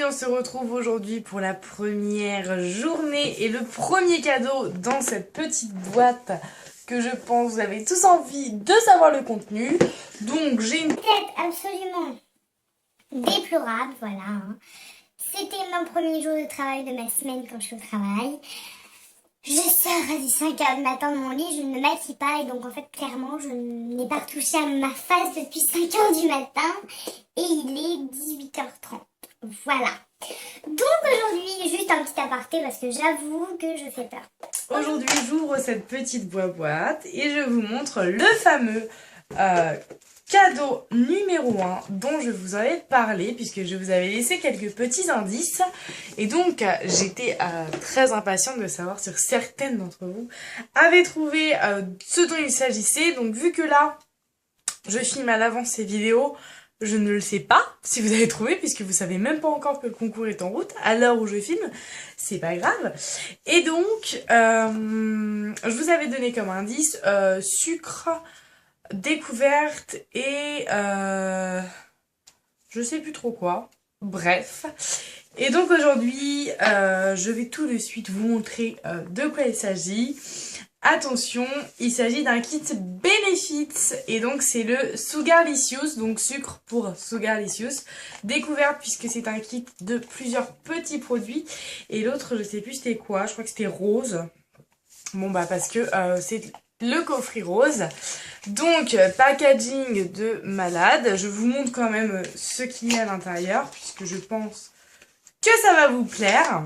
filles, on se retrouve aujourd'hui pour la première journée et le premier cadeau dans cette petite boîte que je pense vous avez tous envie de savoir le contenu. Donc j'ai une tête absolument déplorable, voilà. C'était mon premier jour de travail de ma semaine quand je suis au travail. Je sors à 5h du matin de mon lit, je ne me maquille pas et donc en fait clairement je n'ai pas retouché à ma face depuis 5h du matin et il est 18h30. Voilà. Donc aujourd'hui, juste un petit aparté parce que j'avoue que je fais peur. Aujourd'hui, j'ouvre cette petite boîte et je vous montre le fameux cadeau numéro 1 dont je vous avais parlé puisque je vous avais laissé quelques petits indices. Et donc, j'étais très impatiente de savoir si certaines d'entre vous avaient trouvé ce dont il s'agissait. Donc, vu que là, je filme à l'avance ces vidéos, je ne le sais pas si vous avez trouvé, puisque vous savez même pas encore que le concours est en route à l'heure où je filme. C'est pas grave. Et donc, je vous avais donné comme indice sucre, découverte et je sais plus trop quoi. Bref. Et donc aujourd'hui, je vais tout de suite vous montrer de quoi il s'agit. Attention, il s'agit d'un kit Benefits et donc c'est le Sugarlicious, donc sucre pour Sugarlicious. Découverte puisque c'est un kit de plusieurs petits produits et l'autre je sais plus c'était quoi, je crois que c'était rose. Bon bah parce que c'est le coffret rose. Donc packaging de malade, je vous montre quand même ce qu'il y a à l'intérieur puisque je pense que ça va vous plaire.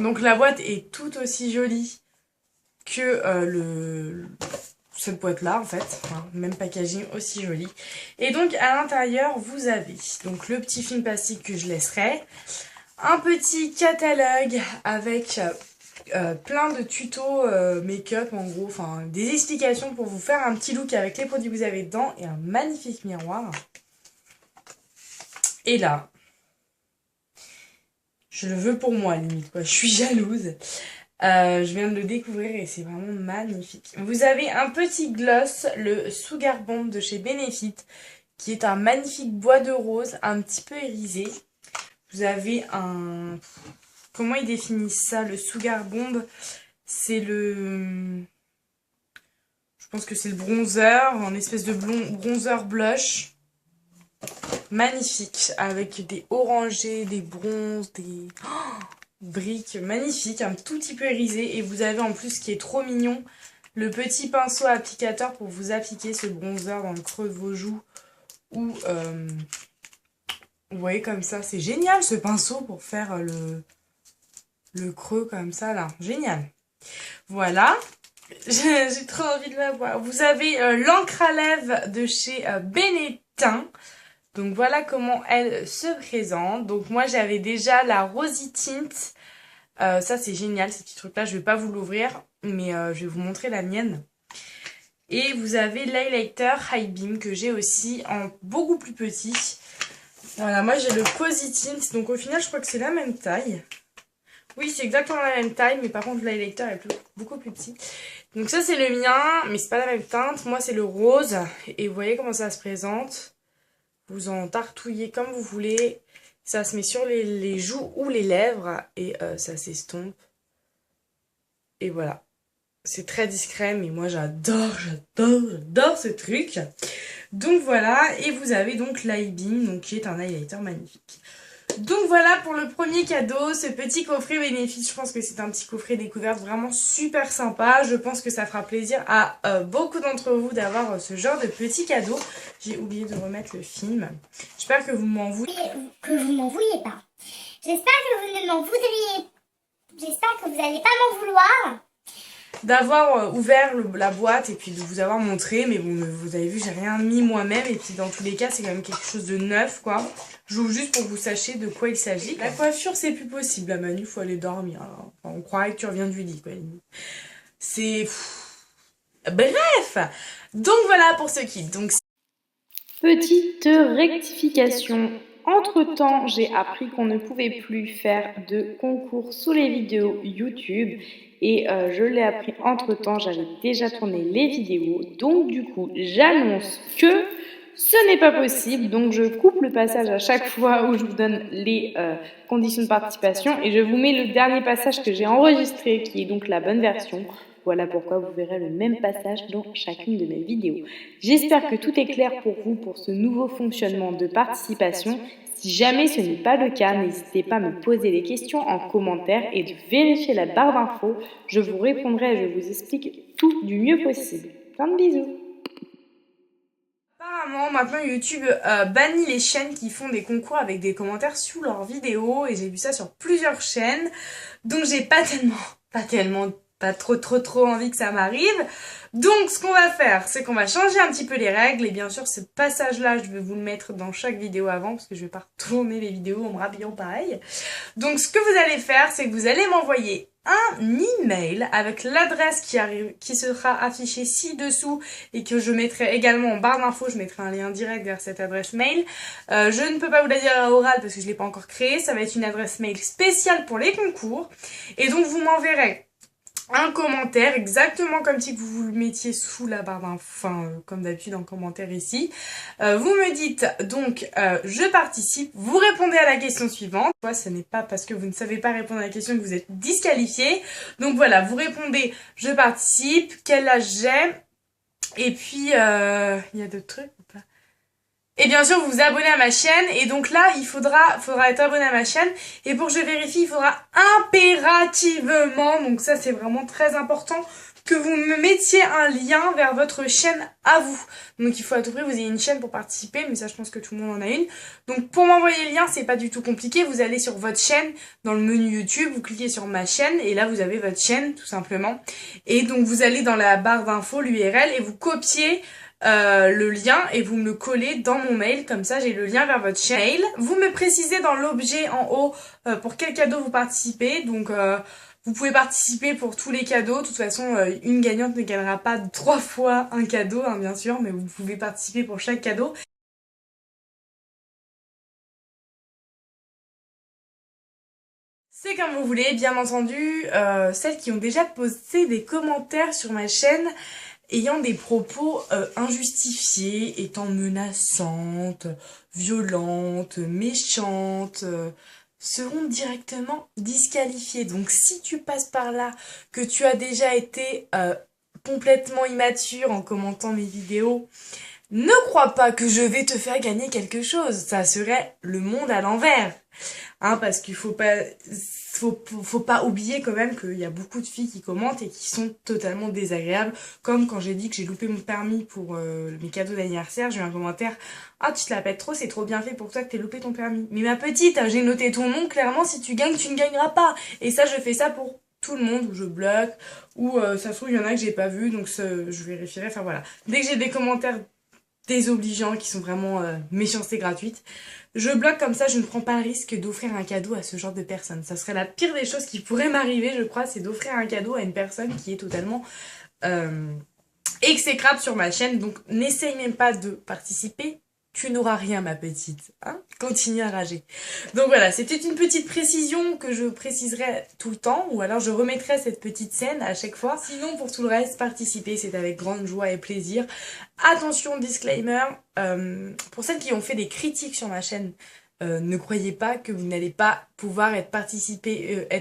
Donc la boîte est tout aussi jolie que cette boîte là en fait, enfin, même packaging aussi joli. Et donc à l'intérieur vous avez donc le petit film plastique que je laisserai, un petit catalogue avec plein de tutos make-up en gros, enfin des explications pour vous faire un petit look avec les produits que vous avez dedans et un magnifique miroir. Et là, je le veux pour moi limite quoi, je suis jalouse. Je viens de le découvrir et c'est vraiment magnifique. Vous avez un petit gloss, le Sugar Bomb de chez Benefit, qui est un magnifique bois de rose, un petit peu irisé. Vous avez un... Comment ils définissent ça? Le Sugar Bomb, c'est le... Je pense que c'est le bronzer, en espèce de bronzer blush. Magnifique, avec des orangés, des bronzes, des... brique magnifique, un tout petit peu irisé. Et vous avez en plus, ce qui est trop mignon, le petit pinceau applicateur pour vous appliquer ce bronzer dans le creux de vos joues. Ou, vous voyez comme ça, c'est génial ce pinceau pour faire le creux comme ça là. Génial. Voilà. J'ai trop envie de la voir. Vous avez l'encre à lèvres de chez Benetton. Donc voilà comment elle se présente. Donc moi j'avais déjà la Rosy Tint. Ça c'est génial ces petits trucs là. Je vais pas vous l'ouvrir mais je vais vous montrer la mienne. Et vous avez l'highlighter High Beam que j'ai aussi en beaucoup plus petit. Voilà, moi j'ai le Cozy Tint. Donc au final je crois que c'est la même taille. Oui, c'est exactement la même taille, mais par contre l'highlighter est beaucoup plus petit. Donc ça c'est le mien, mais c'est pas la même teinte. Moi c'est le rose. Et vous voyez comment ça se présente. Vous en tartouillez comme vous voulez. Ça se met sur les joues ou les lèvres. Et ça s'estompe. Et voilà. C'est très discret, mais moi j'adore ce truc. Donc voilà. Et vous avez donc l'Eye Beam, donc qui est un highlighter magnifique. Donc voilà pour le premier cadeau, ce petit coffret Benefit. Je pense que c'est un petit coffret découverte vraiment super sympa. Je pense que ça fera plaisir à beaucoup d'entre vous d'avoir ce genre de petit cadeau. J'ai oublié de remettre le film. J'espère que vous m'en voulez. Que vous m'en vouliez pas. J'espère que vous ne m'en voudriez. J'espère que vous n'allez pas m'en vouloir. D'avoir ouvert la boîte et puis de vous avoir montré. Mais bon, vous avez vu, j'ai rien mis moi-même. Et puis dans tous les cas, c'est quand même quelque chose de neuf, quoi. J'ouvre juste pour que vous sachiez de quoi il s'agit. La coiffure, c'est plus possible. La Manu, faut aller dormir. Enfin, on croirait que tu reviens du lit, quoi. C'est... Bref. Donc voilà pour ce kit. Donc, petite rectification. Entre-temps, j'ai appris qu'on ne pouvait plus faire de concours sous les vidéos YouTube. Et je l'ai appris entre-temps, j'avais déjà tourné les vidéos. Donc du coup, j'annonce que ce n'est pas possible, donc je coupe le passage à chaque fois où je vous donne les conditions de participation et je vous mets le dernier passage que j'ai enregistré, qui est donc la bonne version. Voilà pourquoi vous verrez le même passage dans chacune de mes vidéos. J'espère que tout est clair pour vous pour ce nouveau fonctionnement de participation. Si jamais ce n'est pas le cas, n'hésitez pas à me poser des questions en commentaire et de vérifier la barre d'infos. Je vous répondrai et je vous explique tout du mieux possible. Plein de bisous. Apparemment, maintenant YouTube bannit les chaînes qui font des concours avec des commentaires sous leurs vidéos et j'ai vu ça sur plusieurs chaînes. Donc j'ai pas trop envie que ça m'arrive. Donc ce qu'on va faire, c'est qu'on va changer un petit peu les règles et bien sûr ce passage-là, je vais vous le mettre dans chaque vidéo avant parce que je vais pas retourner les vidéos en me rhabillant pareil. Donc ce que vous allez faire, c'est que vous allez m'envoyer un email avec l'adresse qui sera affichée ci-dessous et que je mettrai également en barre d'infos, je mettrai un lien direct vers cette adresse mail. Je ne peux pas vous la dire à oral parce que je l'ai pas encore créée, ça va être une adresse mail spéciale pour les concours et donc vous m'enverrez un commentaire, exactement comme si vous le mettiez sous la barre d'infos, enfin comme d'habitude en commentaire ici. Vous me dites donc je participe, vous répondez à la question suivante. Ce n'est pas parce que vous ne savez pas répondre à la question que vous êtes disqualifié. Donc voilà, vous répondez je participe, quel âge j'ai, et puis il y a d'autres trucs ou pas? Et bien sûr, vous vous abonnez à ma chaîne. Et donc là, il faudra être abonné à ma chaîne. Et pour que je vérifie, il faudra impérativement, donc ça c'est vraiment très important, que vous me mettiez un lien vers votre chaîne à vous. Donc il faut à tout prix que vous ayez une chaîne pour participer, mais ça je pense que tout le monde en a une. Donc pour m'envoyer le lien, c'est pas du tout compliqué. Vous allez sur votre chaîne, dans le menu YouTube, vous cliquez sur ma chaîne, et là vous avez votre chaîne, tout simplement. Et donc vous allez dans la barre d'infos, l'URL, et vous copiez le lien et vous me le collez dans mon mail, comme ça j'ai le lien vers votre chaîne mail. Vous me précisez dans l'objet en haut pour quel cadeau vous participez, donc vous pouvez participer pour tous les cadeaux. De toute façon une gagnante ne gagnera pas 3 fois un cadeau hein, bien sûr, mais vous pouvez participer pour chaque cadeau. C'est comme vous voulez, bien entendu. Celles qui ont déjà posté des commentaires sur ma chaîne ayant des propos injustifiés, étant menaçantes, violentes, méchantes, seront directement disqualifiées. Donc si tu passes par là, que tu as déjà été complètement immature en commentant mes vidéos, ne crois pas que je vais te faire gagner quelque chose. Ça serait le monde à l'envers. Hein, parce qu'il faut pas oublier quand même qu'il y a beaucoup de filles qui commentent et qui sont totalement désagréables. Comme quand j'ai dit que j'ai loupé mon permis pour mes cadeaux d'anniversaire, j'ai eu un commentaire « Ah, tu te la pètes trop, c'est trop bien fait pour toi que t'aies loupé ton permis. » Mais ma petite, j'ai noté ton nom, clairement, si tu gagnes, tu ne gagneras pas. Et ça, je fais ça pour tout le monde, où je bloque, ou ça se trouve, il y en a que j'ai pas vu, donc je vérifierai. Enfin voilà, dès que j'ai des commentaires désobligeants qui sont vraiment méchanceté gratuite, je bloque. Comme ça je ne prends pas le risque d'offrir un cadeau à ce genre de personne. Ça serait la pire des choses qui pourrait m'arriver, je crois, c'est d'offrir un cadeau à une personne qui est totalement exécrable sur ma chaîne. Donc n'essaye même pas de participer, tu n'auras rien ma petite, hein, continue à rager. Donc voilà, c'était une petite précision que je préciserai tout le temps, ou alors je remettrai cette petite scène à chaque fois. Sinon pour tout le reste, participer, c'est avec grande joie et plaisir. Attention, disclaimer, pour celles qui ont fait des critiques sur ma chaîne, ne croyez pas que vous n'allez pas pouvoir être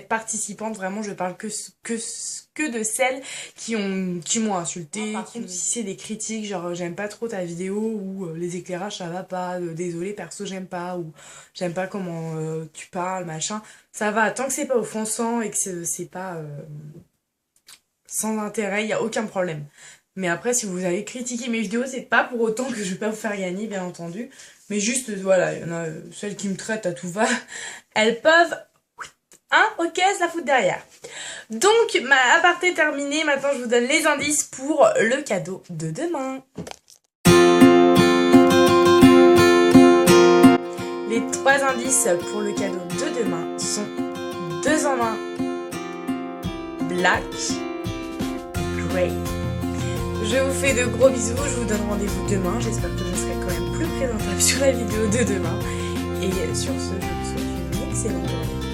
participante. Vraiment, je parle que de celles qui m'ont insulté. Par contre, si c'est des critiques, genre j'aime pas trop ta vidéo, ou les éclairages ça va pas, désolé perso j'aime pas, ou j'aime pas comment tu parles, machin, ça va, tant que c'est pas offensant et que c'est pas sans intérêt, il y a aucun problème. Mais après, si vous avez critiqué mes vidéos, c'est pas pour autant que je vais pas vous faire gagner, bien entendu. Mais juste, voilà, il y en a celles qui me traitent à tout va. Elles peuvent, hein, ok, se la foutre derrière. Donc, ma aparté terminée. Maintenant, je vous donne les indices pour le cadeau de demain. Les 3 indices pour le cadeau de demain sont 2 en 1, black, grey. Je vous fais de gros bisous, je vous donne rendez-vous demain. J'espère que je serai quand même plus présentable sur la vidéo de demain. Et sur ce, je vous souhaite une excellente journée.